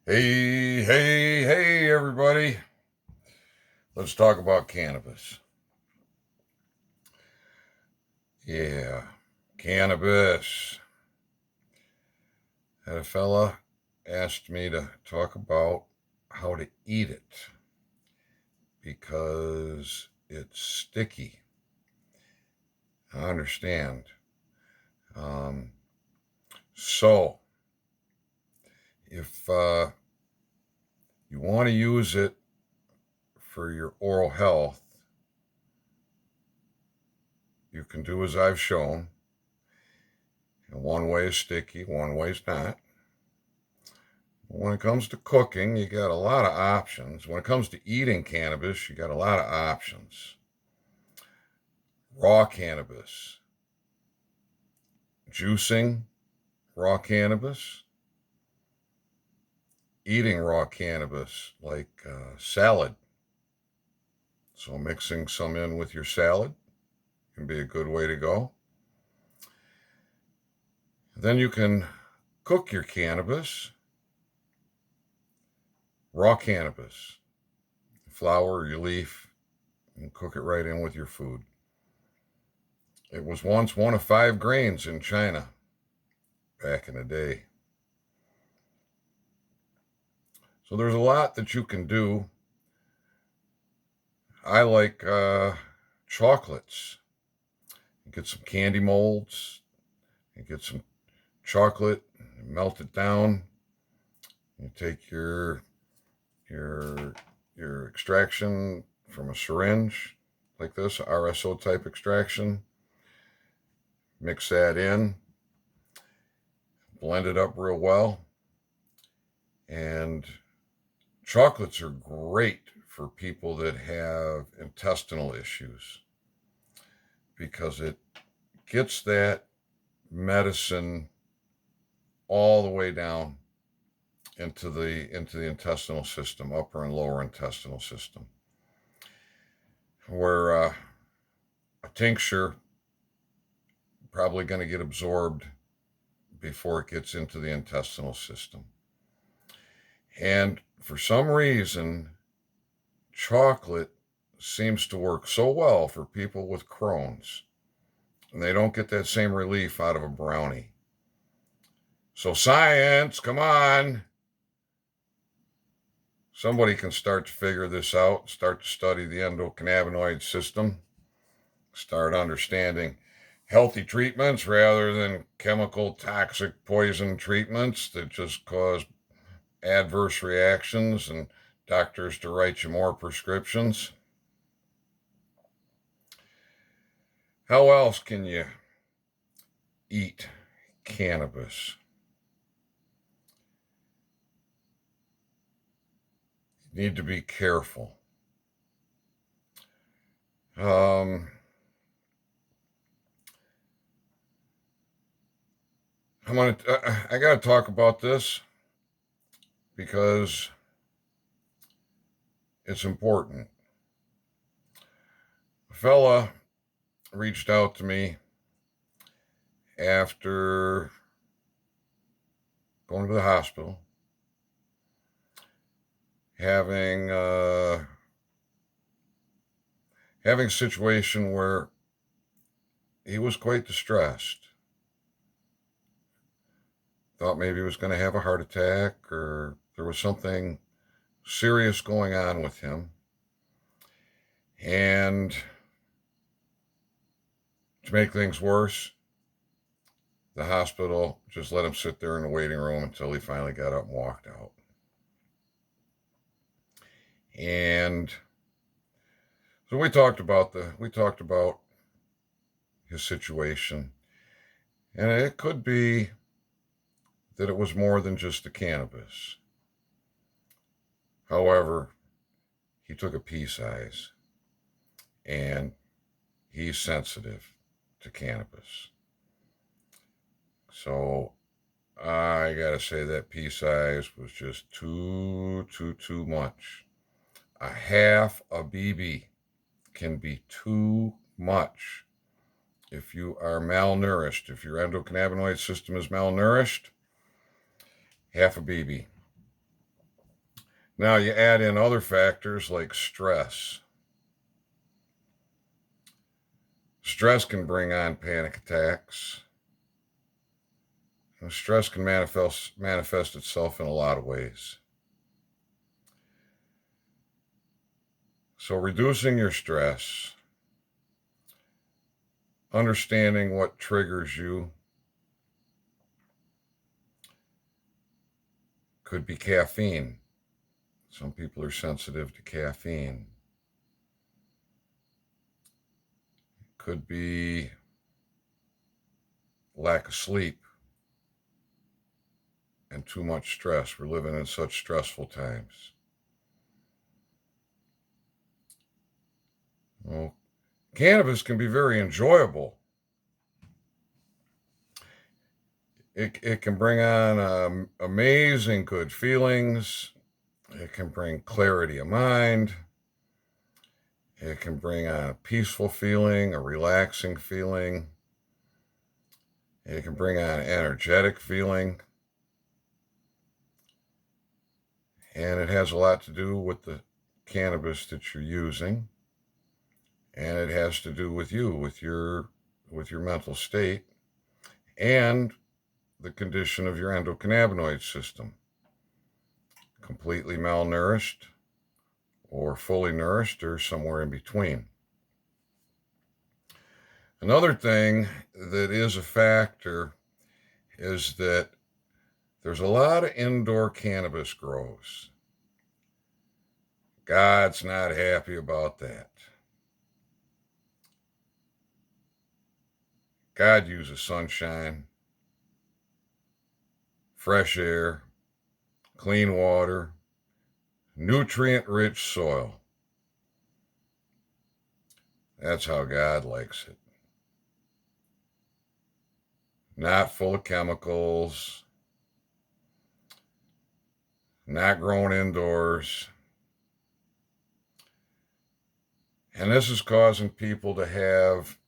Hey, everybody. Let's talk about cannabis. Yeah, cannabis. Had a fella asked me to talk about how to eat it because it's sticky. I understand. Um, so, if you want to use it for your oral health, you can do as I've shown. And one way is sticky, one way is not. When it comes to cooking, you got a lot of options. When it comes to eating cannabis, you got a lot of options. Raw cannabis, juicing raw cannabis, eating raw cannabis like salad. So mixing some in with your salad can be a good way to go. Then you can cook your cannabis, raw cannabis, flower, your leaf, and cook it right in with your food. It was once one of 5 grains in China back in the day. So there's a lot that you can do. I like chocolates. You get some candy molds, you get some chocolate, melt it down. You take your your extraction from a syringe like this, RSO type extraction. Mix that in, blend it up real well, and chocolates are great for people that have intestinal issues because it gets that medicine all the way down into the intestinal system, upper and lower intestinal system, where a tincture probably going to get absorbed before it gets into the intestinal system. And for some reason, chocolate seems to work so well for people with Crohn's, and they don't get that same relief out of a brownie. So science, come on. Somebody can start to figure this out, start to study the endocannabinoid system, start understanding healthy treatments rather than chemical toxic poison treatments that just cause adverse reactions and doctors to write you more prescriptions. How else can you eat cannabis? You need to be careful. Um, I got to talk about this because it's important. A fella reached out to me after going to the hospital, having having a situation where he was quite distressed. Thought maybe he was going to have a heart attack or there was something serious going on with him. And to make things worse, the hospital just let him sit there in the waiting room until he finally got up and walked out. And so we talked about his situation, and it could be that it was more than just the cannabis. However, he took a pea size and he's sensitive to cannabis. So I gotta say that pea size was just too much. A half a BB can be too much if you are malnourished. If your endocannabinoid system is malnourished, half a BB. Now you add in other factors like stress. Stress can bring on panic attacks. Stress can manifest itself in a lot of ways. So reducing your stress, understanding what triggers you, could be caffeine. Some people are sensitive to caffeine. Could be lack of sleep and too much stress. We're living in such stressful times. Well, cannabis can be very enjoyable. It can bring on amazing good feelings. It can bring clarity of mind. It can bring on a peaceful feeling, a relaxing feeling. It can bring on an energetic feeling. And it has a lot to do with the cannabis that you're using. And it has to do with you, with your mental state and the condition of your endocannabinoid system. Completely malnourished or fully nourished or somewhere in between. Another thing that is a factor is that there's a lot of indoor cannabis grows. God's not happy about that. God uses sunshine, fresh air, clean water, nutrient-rich soil. That's how God likes it. Not full of chemicals, not grown indoors. And this is causing people to have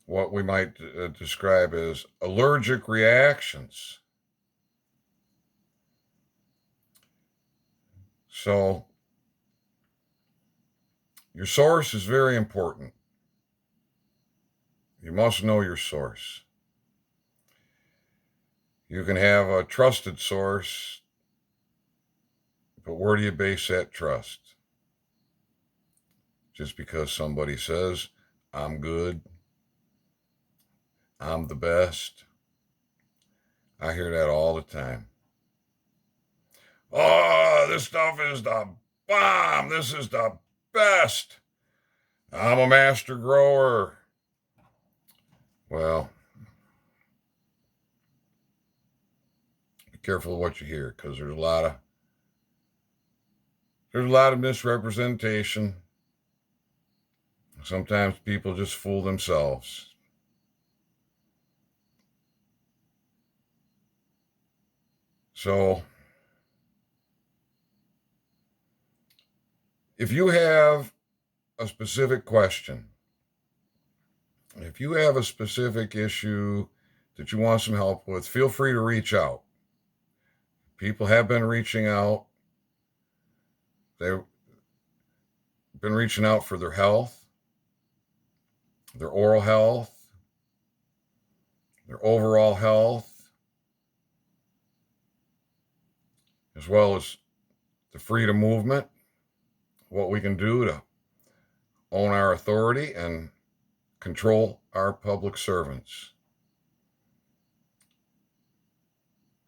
what we might describe as allergic reactions. So your source is very important. You must know your source. You can have a trusted source, but where do you base that trust? Just because somebody says, I'm good, I'm the best. I hear that all the time. Oh, this stuff is the bomb. This is the best. I'm a master grower. Well, be careful of what you hear, because there's a lot of misrepresentation. Sometimes people just fool themselves. So if you have a specific question, if you have a specific issue that you want some help with, feel free to reach out. People have been reaching out. They've been reaching out for their health, their oral health, their overall health, as well as the freedom movement, what we can do to own our authority and control our public servants.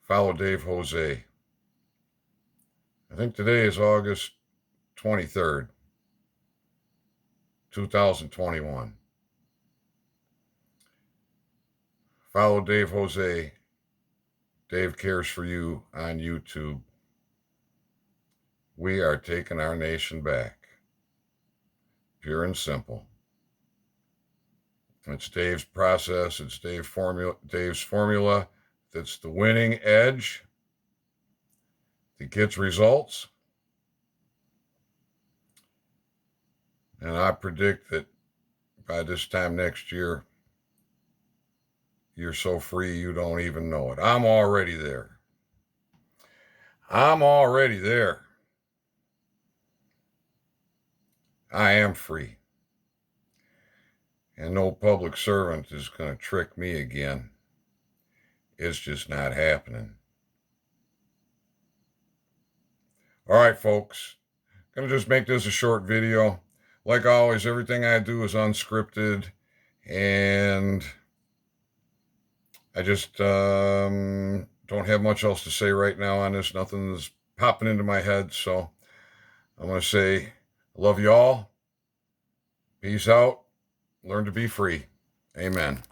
Follow Dave Jose. I think today is August 23rd, 2021. Follow Dave Jose. Dave Cares for You on YouTube. We are taking our nation back. Pure and simple. It's Dave's process. It's Dave's formula that's the winning edge that gets results. And I predict that by this time next year, you're so free you don't even know it. I'm already there. I'm already there. I am free. And no public servant is going to trick me again. It's just not happening. All right, folks. Going to just make this a short video. Like always, everything I do is unscripted. And I just don't have much else to say right now on this. Nothing's popping into my head. So I'm going to say, I love you all. Peace out. Learn to be free. Amen.